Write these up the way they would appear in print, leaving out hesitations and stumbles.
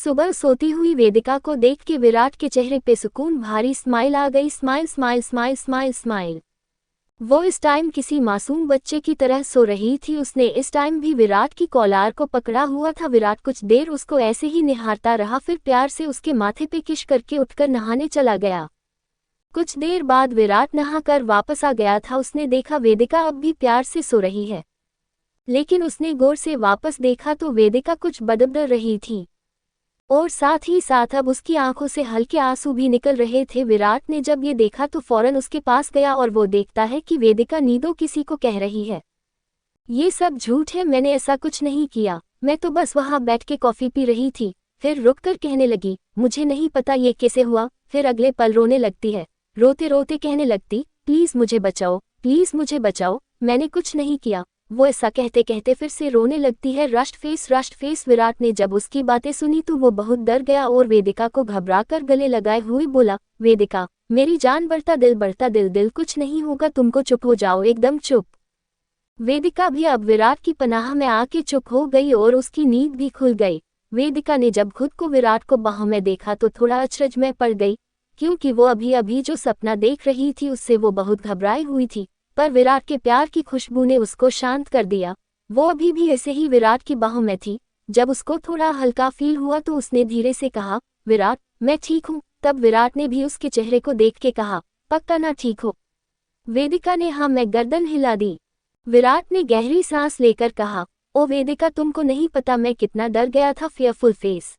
सुबह सोती हुई वेदिका को देख के विराट के चेहरे पे सुकून भारी स्माइल आ गई। Smile smile smile smile smile. वो इस टाइम किसी मासूम बच्चे की तरह सो रही थी। उसने इस टाइम भी विराट की कॉलर को पकड़ा हुआ था। विराट कुछ देर उसको ऐसे ही निहारता रहा, फिर प्यार से उसके माथे पे किश करके उठकर नहाने चला गया। कुछ देर बाद विराट नहाकर वापस आ गया था। उसने देखा वेदिका अब भी प्यार से सो रही है, लेकिन उसने गौर से वापस देखा तो वेदिका कुछ बदबद रही थी और साथ ही साथ अब उसकी आंखों से हल्के आंसू भी निकल रहे थे। विराट ने जब ये देखा तो फौरन उसके पास गया और वो देखता है कि वेदिका नींदों किसी को कह रही है, ये सब झूठ है, मैंने ऐसा कुछ नहीं किया, मैं तो बस वहां बैठ के कॉफी पी रही थी। फिर रुककर कहने लगी, मुझे नहीं पता ये कैसे हुआ। फिर अगले पल रोने लगती है। रोते रोते कहने लगती, प्लीज मुझे बचाओ, प्लीज मुझे बचाओ, मैंने कुछ नहीं किया। वो ऐसा कहते कहते फिर से रोने लगती है। Rust face. विराट ने जब उसकी बातें सुनी तो वो बहुत डर गया और वेदिका को घबराकर गले लगाए हुए बोला, वेदिका मेरी जान, बढ़ता दिल दिल कुछ नहीं होगा, तुमको चुप हो जाओ, एकदम चुप। वेदिका भी अब विराट की पनाह में आके चुप हो गई और उसकी नींद भी खुल गई। वेदिका ने जब खुद को विराट को बाहों में देखा तो थोड़ा अचरज में पड़ गई, क्योंकि वो अभी अभी जो सपना देख रही थी उससे वो बहुत घबराई हुई थी। पर विराट के प्यार की खुशबू ने उसको शांत कर दिया। वो अभी भी ऐसे ही विराट की बाहों में थी। जब उसको थोड़ा हल्का फील हुआ तो उसने धीरे से कहा, विराट मैं ठीक हूँ। तब विराट ने भी उसके चेहरे को देख के कहा, पक्का ना ठीक हो। वेदिका ने हाँ मैं गर्दन हिला दी। विराट ने गहरी सांस लेकर कहा, ओ वेदिका तुमको नहीं पता मैं कितना डर गया था। Fearful face.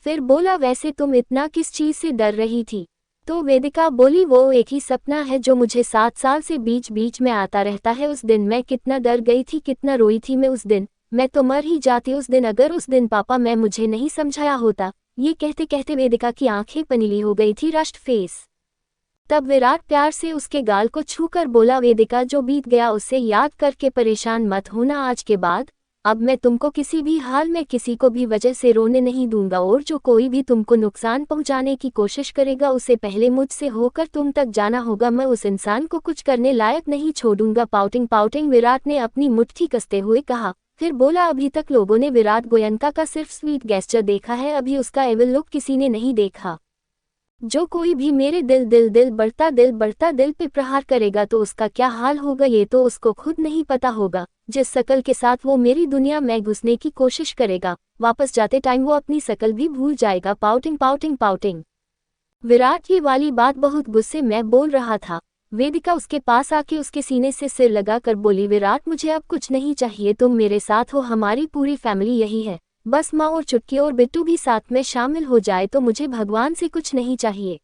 फिर बोला, वैसे तुम इतना किस चीज से डर रही थी? तो वेदिका बोली, वो एक ही सपना है जो मुझे 7 साल से बीच बीच में आता रहता है। उस दिन मैं कितना डर गई थी, कितना रोई थी मैं उस दिन, मैं तो मर ही जाती उस दिन अगर उस दिन पापा मैं मुझे नहीं समझाया होता। ये कहते कहते वेदिका की आंखें पनीली हो गई थी। Rust face. तब विराट प्यार से उसके गाल को छूकर बोला, वेदिका जो बीत गया उसे याद करके परेशान मत होना आज के बाद। अब मैं तुमको किसी भी हाल में किसी को भी वजह से रोने नहीं दूंगा और जो कोई भी तुमको नुकसान पहुंचाने की कोशिश करेगा उसे पहले मुझसे होकर तुम तक जाना होगा। मैं उस इंसान को कुछ करने लायक नहीं छोड़ूंगा। पाउटिंग विराट ने अपनी मुट्ठी कसते हुए कहा। फिर बोला, अभी तक लोगों ने विराट गोयनका का सिर्फ स्वीट गेस्चर देखा है, अभी उसका एविल लुक किसी ने नहीं देखा। जो कोई भी मेरे दिल बढ़ता दिल पे प्रहार करेगा तो उसका क्या हाल होगा ये तो उसको खुद नहीं पता होगा। जिस शकल के साथ वो मेरी दुनिया में घुसने की कोशिश करेगा, वापस जाते टाइम वो अपनी शकल भी भूल जाएगा। पाउटिंग। विराट ये वाली बात बहुत गुस्से में बोल रहा था। वेदिका उसके पास आके उसके सीने से सिर लगाकर बोली, विराट मुझे अब कुछ नहीं चाहिए, तुम मेरे साथ हो, हमारी पूरी फैमिली यही है, बस माँ और चुटकी और बिट्टू भी साथ में शामिल हो जाए तो मुझे भगवान से कुछ नहीं चाहिए।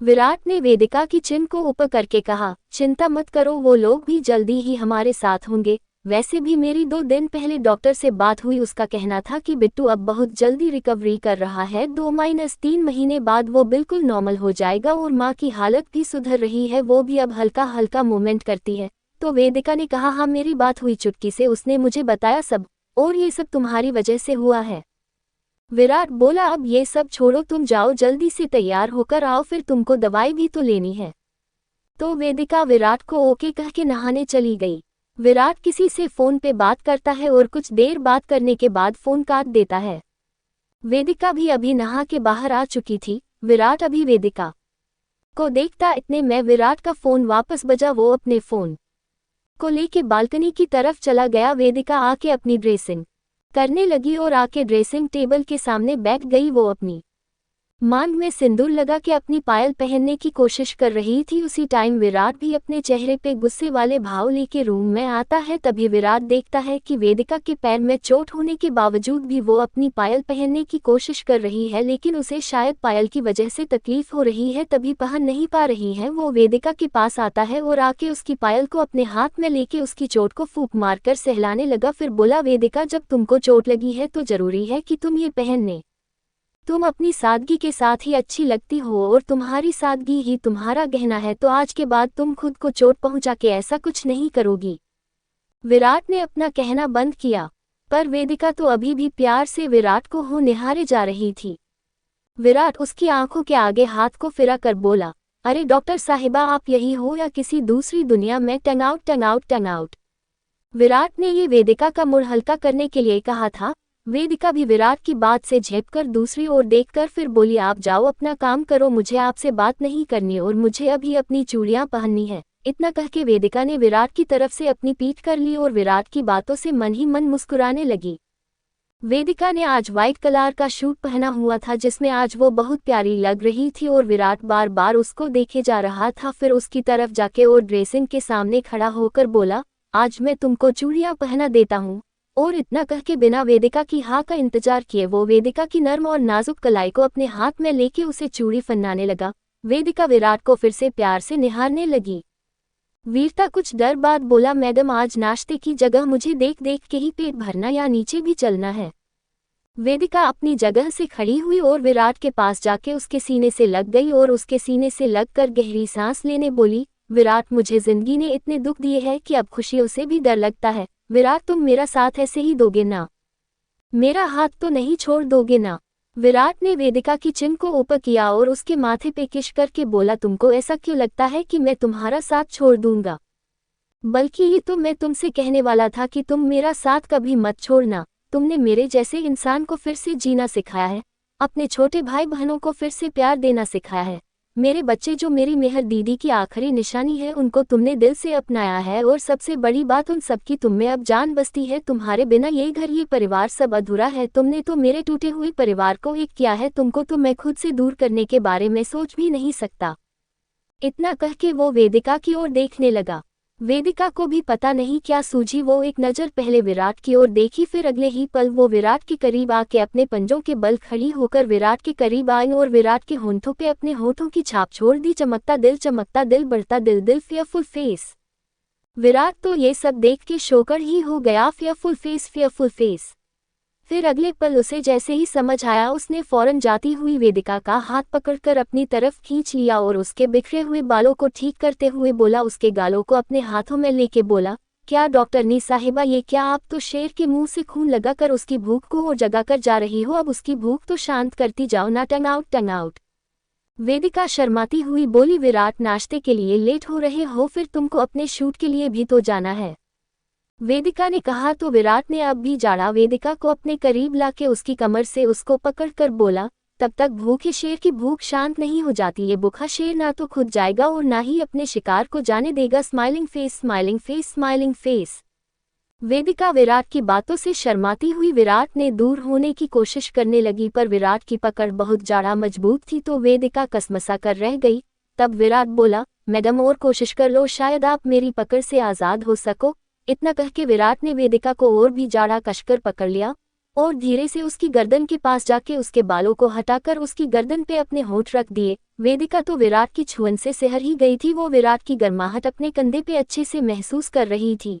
विराट ने वेदिका की चिन को ऊपर करके कहा, चिंता मत करो, वो लोग भी जल्दी ही हमारे साथ होंगे। वैसे भी मेरी 2 दिन पहले डॉक्टर से बात हुई, उसका कहना था कि बिट्टू अब बहुत जल्दी रिकवरी कर रहा है, 2-3 महीने बाद वो बिल्कुल नॉर्मल हो जाएगा और माँ की हालत भी सुधर रही है, वो भी अब हल्का हल्का मूवमेंट करती है। तो वेदिका ने कहा, हाँ मेरी बात हुई चुटकी से, उसने मुझे बताया सब, और ये सब तुम्हारी वजह से हुआ है। विराट बोला, अब ये सब छोड़ो, तुम जाओ जल्दी से तैयार होकर आओ, फिर तुमको दवाई भी तो लेनी है। तो वेदिका विराट को ओके कह के नहाने चली गई। विराट किसी से फोन पे बात करता है और कुछ देर बात करने के बाद फोन काट देता है। वेदिका भी अभी नहा के बाहर आ चुकी थी। विराट अभी वेदिका को देखता, इतने में विराट का फोन वापस बजा। वो अपने फोन को लेके बालकनी की तरफ चला गया। वेदिका आके अपनी ड्रेसिंग करने लगी और आके ड्रेसिंग टेबल के सामने बैठ गई। वो अपनी मांग में सिंदूर लगा के अपनी पायल पहनने की कोशिश कर रही थी। उसी टाइम विराट भी अपने चेहरे पे गुस्से वाले भाव लेके रूम में आता है। तभी विराट देखता है कि वेदिका के पैर में चोट होने के बावजूद भी वो अपनी पायल पहनने की कोशिश कर रही है, लेकिन उसे शायद पायल की वजह से तकलीफ हो रही है तभी पहन नहीं पा रही है। वो वेदिका के पास आता है और आके उसकी पायल को अपने हाथ में लेके उसकी चोट को फूंक मारकर सहलाने लगा। फिर बोला, वेदिका जब तुमको चोट लगी है तो जरूरी है कि तुम ये पहनने, तुम अपनी सादगी के साथ ही अच्छी लगती हो और तुम्हारी सादगी ही तुम्हारा गहना है, तो आज के बाद तुम खुद को चोट पहुंचा के ऐसा कुछ नहीं करोगी। विराट ने अपना कहना बंद किया, पर वेदिका तो अभी भी प्यार से विराट को हो निहारे जा रही थी। विराट उसकी आंखों के आगे हाथ को फिरा कर बोला, अरे डॉक्टर साहिबा आप यही हो या किसी दूसरी दुनिया में? टंग आउट। विराट ने ये वेदिका का मुड़ हल्का करने के लिए कहा था। वेदिका भी विराट की बात से झेपकर दूसरी ओर देखकर फिर बोली, आप जाओ अपना काम करो, मुझे आपसे बात नहीं करनी और मुझे अभी अपनी चूड़ियां पहननी है। इतना कह के वेदिका ने विराट की तरफ से अपनी पीठ कर ली और विराट की बातों से मन ही मन मुस्कुराने लगी। वेदिका ने आज व्हाइट कलर का सूट पहना हुआ था जिसमें आज वो बहुत प्यारी लग रही थी और विराट बार बार उसको देखे जा रहा था। फिर उसकी तरफ जाके और ड्रेसिंग के सामने खड़ा होकर बोला, आज मैं तुमको चूड़ियां पहना देता हूँ। और इतना कह के बिना वेदिका की हाँ का इंतजार किए वो वेदिका की नर्म और नाजुक कलाई को अपने हाथ में लेके उसे चूड़ी फन्नाने लगा। वेदिका विराट को फिर से प्यार से निहारने लगी। वीरता कुछ देर बाद बोला, मैडम आज नाश्ते की जगह मुझे देख देख के ही पेट भरना या नीचे भी चलना है। वेदिका अपनी जगह से खड़ी हुई और विराट के पास जाके उसके सीने से लग गई और उसके सीने से लगकर गहरी सांस लेने बोली, विराट मुझे जिंदगी ने इतने दुख दिए हैं कि अब खुशियों से भी डर लगता है। विराट तुम मेरा साथ ऐसे ही दोगे ना? मेरा हाथ तो नहीं छोड़ दोगे ना? विराट ने वेदिका की चिन को ऊपर किया और उसके माथे पे किश करके बोला, तुमको ऐसा क्यों लगता है कि मैं तुम्हारा साथ छोड़ दूंगा? बल्कि ये तो मैं तुमसे कहने वाला था कि तुम मेरा साथ कभी मत छोड़ना। तुमने मेरे जैसे इंसान को फिर से जीना सिखाया है, अपने छोटे भाई बहनों को फिर से प्यार देना सिखाया है। मेरे बच्चे जो मेरी मेहर दीदी की आखिरी निशानी है उनको तुमने दिल से अपनाया है और सबसे बड़ी बात उन सबकी तुम में अब जान बसती है। तुम्हारे बिना ये घर ये परिवार सब अधूरा है। तुमने तो मेरे टूटे हुए परिवार को एक किया है, तुमको तो मैं खुद से दूर करने के बारे में सोच भी नहीं सकता। इतना कह के वो वेदिका की ओर देखने लगा। वेदिका को भी पता नहीं क्या सूझी, वो एक नज़र पहले विराट की ओर देखी, फिर अगले ही पल वो विराट के करीब आके अपने पंजों के बल खड़ी होकर विराट के करीब आई और विराट के होंठों पे अपने होठों की छाप छोड़ दी। चमकता दिल बढ़ता दिल दिल फेयरफुल फेस। विराट तो ये सब देख के शोकर ही हो गया। Fearful face. फिर अगले पल उसे जैसे ही समझ आया उसने फौरन जाती हुई वेदिका का हाथ पकड़कर अपनी तरफ खींच लिया और उसके बिखरे हुए बालों को ठीक करते हुए बोला, उसके गालों को अपने हाथों में लेके बोला, क्या डॉक्टरनी साहिबा ये क्या आप तो शेर के मुंह से खून लगाकर उसकी भूख को और जगाकर जा रही हो? अब उसकी भूख तो शांत करती जाओ ना। टंग आउट। वेदिका शर्माती हुई बोली, विराट नाश्ते के लिए लेट हो रहे हो, फिर तुमको अपने शूट के लिए भी तो जाना है। वेदिका ने कहा तो विराट ने अब भी जाड़ा वेदिका को अपने करीब लाके उसकी कमर से उसको पकड़कर बोला, तब तक भूखे शेर की भूख शांत नहीं हो जाती। ये भूखा शेर ना तो खुद जाएगा और ना ही अपने शिकार को जाने देगा। Smiling face. वेदिका विराट की बातों से शर्माती हुई विराट ने दूर होने की कोशिश करने लगी, पर विराट की पकड़ बहुत जाड़ा मजबूत थी तो वेदिका कसमसा कर रह गई। तब विराट बोला, मैडम और कोशिश कर लो, शायद आप मेरी पकड़ से आज़ाद हो सको। इतना कह के विराट ने वेदिका को और भी जाड़ा कसकर पकड़ लिया और धीरे से उसकी गर्दन के पास जाके उसके बालों को हटाकर उसकी गर्दन पे अपने होंठ रख दिए। वेदिका तो विराट की छुअन से सहर ही गई थी, वो विराट की गर्माहट अपने कंधे पे अच्छे से महसूस कर रही थी।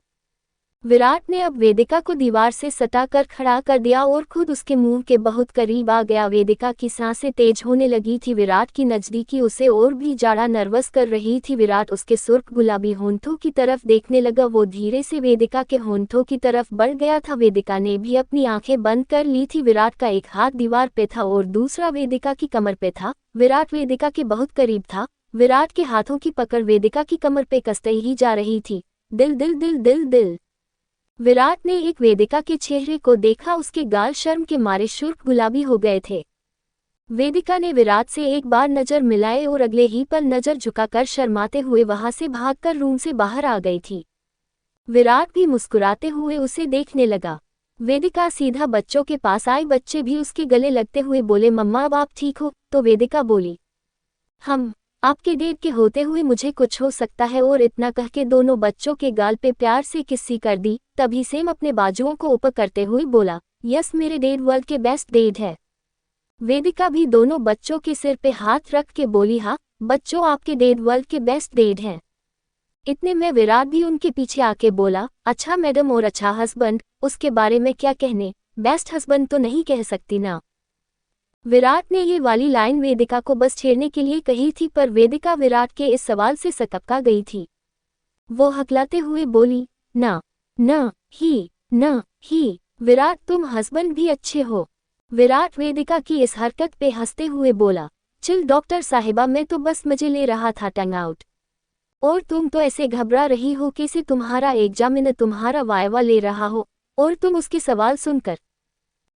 विराट ने अब वेदिका को दीवार से सटा कर खड़ा कर दिया और खुद उसके मुंह के बहुत करीब आ गया। वेदिका की सांसें तेज होने लगी थी। विराट की नजदीकी उसे और भी ज्यादा नर्वस कर रही थी। विराट उसके सुर्ख गुलाबी होंठों की तरफ देखने लगा। वो धीरे से वेदिका के होंठों की तरफ बढ़ गया था। वेदिका ने भी अपनी आंखें बंद कर ली थी। विराट का एक हाथ दीवार पे था और दूसरा वेदिका की कमर पे था। विराट वेदिका के बहुत करीब था। विराट के हाथों की पकड़ वेदिका की कमर पे कसते ही जा रही थी। दिल। विराट ने एक वेदिका के चेहरे को देखा, उसके गाल शर्म के मारे सुर्ख गुलाबी हो गए थे। वेदिका ने विराट से एक बार नजर मिलाए और अगले ही पल नजर झुकाकर शर्माते हुए वहां से भागकर रूम से बाहर आ गई थी। विराट भी मुस्कुराते हुए उसे देखने लगा। वेदिका सीधा बच्चों के पास आई। बच्चे भी उसके गले लगते हुए बोले, मम्मा अब आप ठीक हो? तो वेदिका बोली, हम आपके डेट के होते हुए मुझे कुछ हो सकता है। और इतना कह के दोनों बच्चों के गाल पे प्यार से किस्सी कर दी। तभी सेम अपने बाजुओं को ऊपर करते हुए बोला, यस मेरे डेड वर्ल्ड के बेस्ट डेड है। वेदिका भी दोनों बच्चों के सिर पे हाथ रख के बोली, हाँ बच्चों आपके डेड वर्ल्ड के बेस्ट डेड हैं। इतने में विराट भी उनके पीछे आके बोला, अच्छा मैडम और अच्छा हस्बैंड, उसके बारे में क्या कहने? बेस्ट हस्बैंड तो नहीं कह सकती ना। विराट ने ये वाली लाइन वेदिका को बस छेड़ने के लिए कही थी, पर वेदिका विराट के इस सवाल से सकपका गई थी। वो हकलाते हुए बोली, न ही विराट तुम हस्बैंड भी अच्छे हो। विराट वेदिका की इस हरकत पे हंसते हुए बोला, चिल डॉक्टर साहिबा, मैं तो बस मजे ले रहा था। टंग आउट। और तुम तो ऐसे घबरा रही हो कैसे तुम्हारा एग्जामिनर तुम्हारा वायवा ले रहा हो और तुम उसके सवाल सुनकर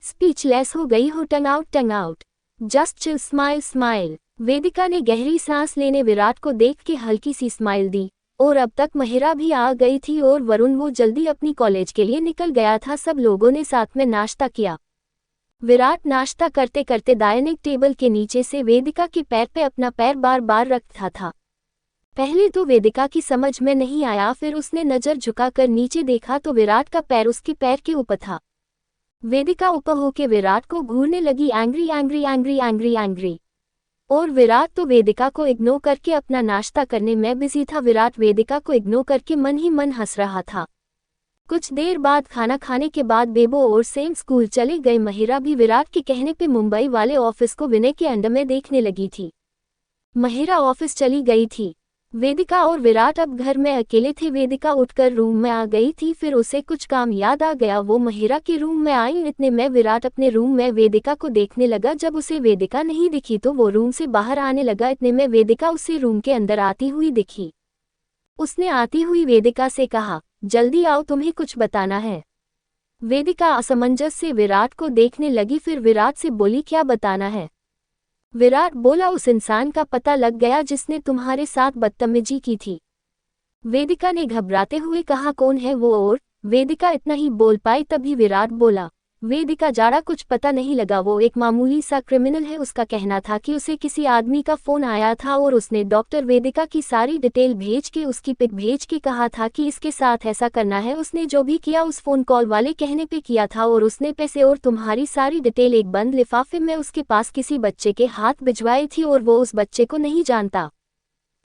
स्पीचलेस हो गई हो, tongue out tongue out, just chill, smile smile. Vedika ने गहरी सांस लेने विराट को देख के हल्की सी स्माइल दी। और अब तक महिरा भी आ गई थी और वरुण वो जल्दी अपनी कॉलेज के लिए निकल गया था। सब लोगों ने साथ में नाश्ता किया। विराट नाश्ता करते करते डाइनिंग टेबल के नीचे से वेदिका के पैर पे अपना पैर बार बार रखता था। पहले तो वेदिका की समझ में नहीं आया, फिर उसने नजर झुकाकर नीचे देखा तो विराट का पैर उसके पैर के ऊपर था। वेदिका ऊपर होके विराट को घूरने लगी, angry angry angry angry angry. और विराट तो वेदिका को इग्नोर करके अपना नाश्ता करने में बिजी था। विराट वेदिका को इग्नोर करके मन ही मन हंस रहा था। कुछ देर बाद खाना खाने के बाद बेबो और सेम स्कूल चले गए। महिरा भी विराट के कहने पे मुंबई वाले ऑफिस को विनय के अंडर में देखने लगी थी। महिरा ऑफिस चली गई थी। वेदिका और विराट अब घर में अकेले थे। वेदिका उठकर रूम में आ गई थी, फिर उसे कुछ काम याद आ गया। वो महिरा के रूम में आई। इतने में विराट अपने रूम में वेदिका को देखने लगा। जब उसे वेदिका नहीं दिखी तो वो रूम से बाहर आने लगा। इतने में वेदिका उसे रूम के अंदर आती हुई दिखी। उसने आती हुई वेदिका से कहा, जल्दी आओ, तुम्हें कुछ बताना है। वेदिका असमंजस से विराट को देखने लगी, फिर विराट से बोली, क्या बताना है? विराट बोला, उस इंसान का पता लग गया जिसने तुम्हारे साथ बदतमीजी की थी। वेदिका ने घबराते हुए कहा, कौन है वो? और वेदिका इतना ही बोल पाई तभी विराट बोला, वेदिका जाड़ा कुछ पता नहीं लगा, वो एक मामूली सा क्रिमिनल है। उसका कहना था कि उसे किसी आदमी का फोन आया था और उसने डॉक्टर वेदिका की सारी डिटेल भेज के, उसकी पिक भेज के कहा था कि इसके साथ ऐसा करना है। उसने जो भी किया उस फोन कॉल वाले कहने पे किया था और उसने पैसे और तुम्हारी सारी डिटेल एक बंद लिफाफे में उसके पास किसी बच्चे के हाथ भिजवाई थी और वो उस बच्चे को नहीं जानता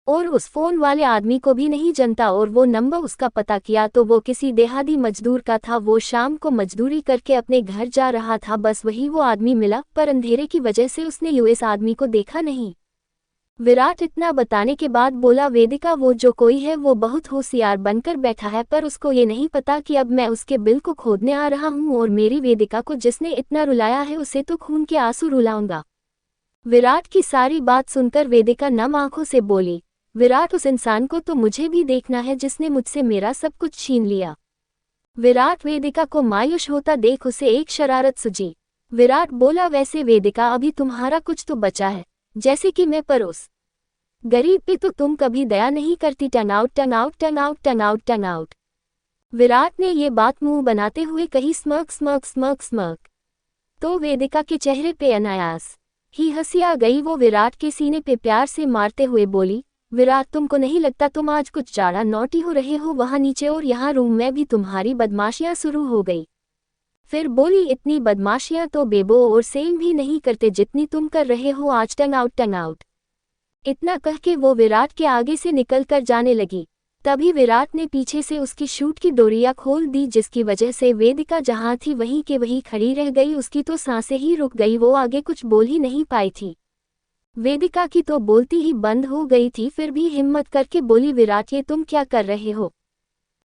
और उस फोन वाले आदमी को भी नहीं जानता। और वो नंबर उसका पता किया तो वो किसी देहाती मजदूर का था। वो शाम को मजदूरी करके अपने घर जा रहा था, बस वही वो आदमी मिला, पर अंधेरे की वजह से उसने यूएस आदमी को देखा नहीं। विराट इतना बताने के बाद बोला, वेदिका वो जो कोई है वो बहुत होशियार बनकर बैठा है, पर उसको ये नहीं पता कि अब मैं उसके बिल को खोदने आ रहा हूँ और मेरी वेदिका को जिसने इतना रुलाया है उसे तो खून के आंसू रुलाऊंगा। विराट की सारी बात सुनकर वेदिका नम आंखों से बोली, विराट उस इंसान को तो मुझे भी देखना है जिसने मुझसे मेरा सब कुछ छीन लिया। विराट वेदिका को मायूस होता देख उसे एक शरारत सूझी। विराट बोला, वैसे वेदिका अभी तुम्हारा कुछ तो बचा है, जैसे कि मैं, पर उस गरीब पे तो तुम कभी दया नहीं करती। टंग out tongue out tongue out tongue out tongue out. Virat ने ये बात मुंह बनाते हुए कही, स्मर्क स्मर्क स्मर्क स्मर्क। तो वेदिका के चेहरे पे अनायास ही हंसी आ गई। वो विराट के सीने पे प्यार से मारते हुए बोली, विराट तुमको नहीं लगता तुम आज कुछ ज़्यादा नॉटी हो रहे हो? वहाँ नीचे और यहाँ रूम में भी तुम्हारी बदमाशियाँ शुरू हो गई। फिर बोली, इतनी बदमाशियाँ तो बेबो और सेम भी नहीं करते जितनी तुम कर रहे हो आज। टंग आउट टंग आउट। इतना कह के वो विराट के आगे से निकल कर जाने लगी। तभी विराट ने पीछे से उसकी शूट की डोरियां खोल दी, जिसकी वजह से वेदिका जहाँ थी वहीं के वहीं खड़ी रह गई। उसकी तो सांसें ही रुक गई, वो आगे कुछ बोल ही नहीं पाई थी। वेदिका की तो बोलती ही बंद हो गई थी, फिर भी हिम्मत करके बोली, विराट ये तुम क्या कर रहे हो?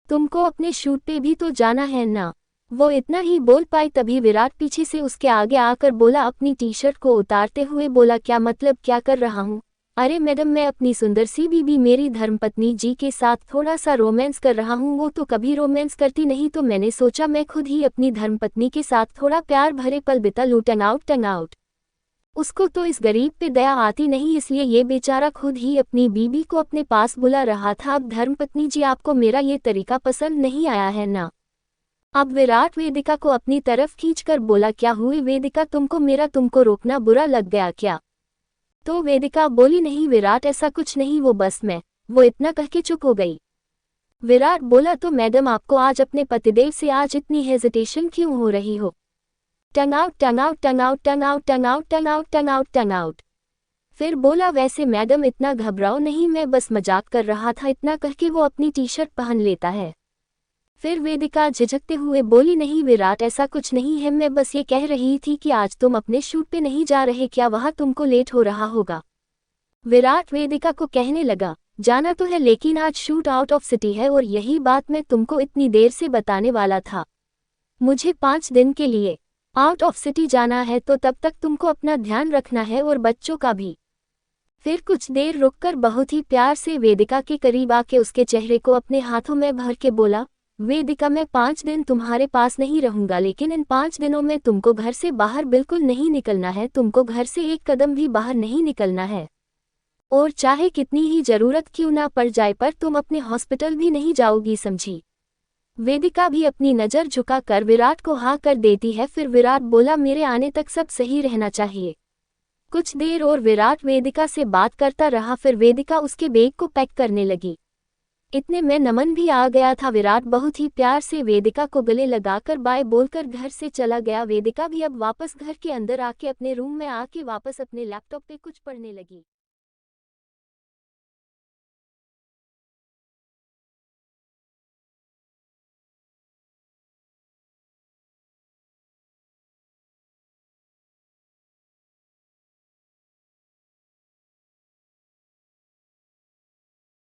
तुमको अपने शूट पे भी तो जाना है ना? वो इतना ही बोल पाई तभी विराट पीछे से उसके आगे आकर बोला, अपनी टी शर्ट को उतारते हुए बोला, क्या मतलब क्या कर रहा हूँ? अरे मैडम, मैं अपनी सुंदर सी बीबी मेरी धर्मपत्नी जी के साथ थोड़ा सा रोमांस कर रहा हूँ। वो तो कभी रोमांस करती नहीं, तो मैंने सोचा मैं खुद ही अपनी धर्मपत्नी के साथ थोड़ा प्यार भरे पल बिता लूं। टंग आउट टंग आउट। उसको तो इस गरीब पे दया आती नहीं, इसलिए ये बेचारा खुद ही अपनी बीबी को अपने पास बुला रहा था। अब धर्मपत्नी जी, आपको मेरा ये तरीका पसंद नहीं आया है ना? अब विराट वेदिका को अपनी तरफ खींचकर बोला, क्या हुई वेदिका, तुमको रोकना बुरा लग गया क्या? तो वेदिका बोली, नहीं विराट ऐसा कुछ नहीं, वो बस मैं। वो इतना कह के चुप हो गई। विराट बोला, तो मैडम आपको आज अपने पतिदेव से आज इतनी हेजिटेशन क्यों हो रही हो? Tongue out tongue out tongue out tongue out tongue out tongue out tongue out tongue out. फिर बोला, वैसे मैडम इतना घबराओ नहीं, मैं बस मजाक कर रहा था। इतना कह के वो अपनी टी शर्ट पहन लेता है। फिर वेदिका झिझकते हुए बोली, नहीं विराट ऐसा कुछ नहीं है, मैं बस ये कह रही थी कि आज तुम अपने शूट पे नहीं जा रहे क्या? वहाँ तुमको लेट हो रहा होगा। विराट वेदिका को कहने लगा, जाना तो है लेकिन आज शूट आउट ऑफ सिटी है और यही बात मैं तुमको इतनी देर से बताने वाला था। मुझे 5 दिन के लिए आउट ऑफ सिटी जाना है, तो तब तक तुमको अपना ध्यान रखना है और बच्चों का भी। फिर कुछ देर रुककर बहुत ही प्यार से वेदिका के करीब आके उसके चेहरे को अपने हाथों में भर के बोला, वेदिका, मैं 5 दिन तुम्हारे पास नहीं रहूंगा, लेकिन इन 5 दिनों में तुमको घर से बाहर बिल्कुल नहीं निकलना है। तुमको घर से एक कदम भी बाहर नहीं निकलना है, और चाहे कितनी ही जरूरत क्यों ना पड़ जाए, पर तुम अपने हॉस्पिटल भी नहीं जाओगी, समझी। वेदिका भी अपनी नज़र झुकाकर विराट को हाँ कर देती है। फिर विराट बोला, मेरे आने तक सब सही रहना चाहिए। कुछ देर और विराट वेदिका से बात करता रहा, फिर वेदिका उसके बैग को पैक करने लगी। इतने में नमन भी आ गया था। विराट बहुत ही प्यार से वेदिका को गले लगाकर बाय बोलकर घर से चला गया। वेदिका भी अब वापस घर के अंदर आके अपने रूम में आके वापस अपने लैपटॉप पे कुछ पढ़ने लगी।